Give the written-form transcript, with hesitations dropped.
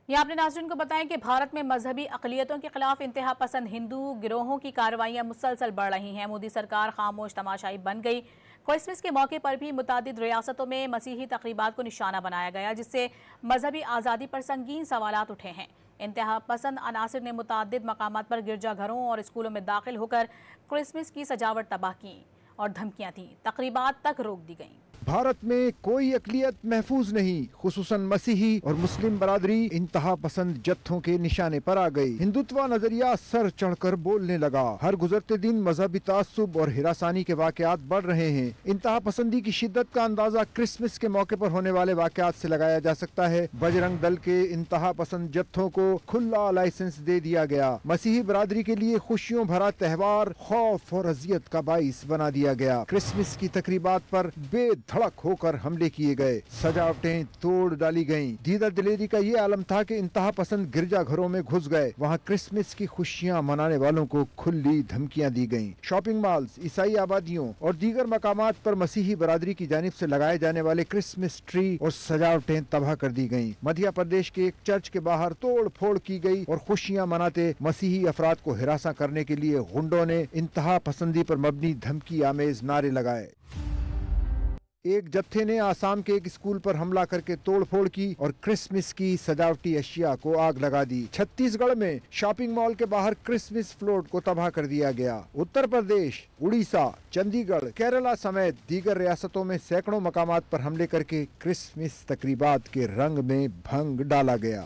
یہ آپ نے ناظرین کو بتائیں کہ بھارت میں مذہبی اقلیتوں کے خلاف انتہا پسند ہندو گروہوں کی کارروائیاں مسلسل بڑھ رہی ہیں۔ مودی سرکار خاموش تماشائی بن گئی۔ کرسمس کے موقع پر بھی متعدد ریاستوں میں مسیحی تقریبات کو نشانہ بنایا گیا، جس سے مذہبی آزادی پر سنگین سوالات اٹھے ہیں۔ انتہا پسند عناصر نے متعدد مقامات پر گرجا گھروں اور اسکولوں میں داخل ہو کر کرسمس کی سجاوٹ تباہ کی اور دھمکیاں دیں۔ تقریبات تک روک دی گئیں۔ بھارت میں کوئی اقلیت محفوظ نہیں، خصوصاً مسیحی اور مسلم برادری انتہا پسند جتھوں کے نشانے پر آ گئی۔ ہندوتوا نظریہ سر چڑھ کر بولنے لگا۔ ہر گزرتے دن مذہبی تعصب اور ہراسانی کے واقعات بڑھ رہے ہیں۔ انتہا پسندی کی شدت کا اندازہ کرسمس کے موقع پر ہونے والے واقعات سے لگایا جا سکتا ہے۔ بجرنگ دل کے انتہا پسند جتھوں کو کھلا لائسنس دے دیا گیا۔ مسیحی برادری کے لیے خوشیوں بھرا تہوار خوف اور اذیت کا باعث بنا دیا گیا۔ کرسمس کی تقریبات پر بے دھڑک ہو کر حملے کیے گئے، سجاوٹیں توڑ ڈالی گئیں۔ دیدہ دلیری کا یہ عالم تھا کہ انتہا پسند گرجا گھروں میں گھس گئے۔ وہاں کرسمس کی خوشیاں منانے والوں کو کھلی دھمکیاں دی گئیں۔ شاپنگ مالز، عیسائی آبادیوں اور دیگر مقامات پر مسیحی برادری کی جانب سے لگائے جانے والے کرسمس ٹری اور سجاوٹیں تباہ کر دی گئیں۔ مدھیہ پردیش کے ایک چرچ کے باہر توڑ پھوڑ کی گئی اور خوشیاں مناتے مسیحی افراد کو ہراساں کرنے کے لیے غنڈوں نے انتہا پسندی پر مبنی دھمکی آمیز نعرے لگائے۔ ایک جتھے نے آسام کے ایک اسکول پر حملہ کر کے توڑ پھوڑ کی اور کرسمس کی سجاوٹی اشیاء کو آگ لگا دی۔ چھتیس گڑھ میں شاپنگ مال کے باہر کرسمس فلوٹ کو تباہ کر دیا گیا۔ اتر پردیش، اڑیسہ، چندی گڑھ، کیرلا سمیت دیگر ریاستوں میں سینکڑوں مقامات پر حملے کر کے کرسمس تقریبات کے رنگ میں بھنگ ڈالا گیا۔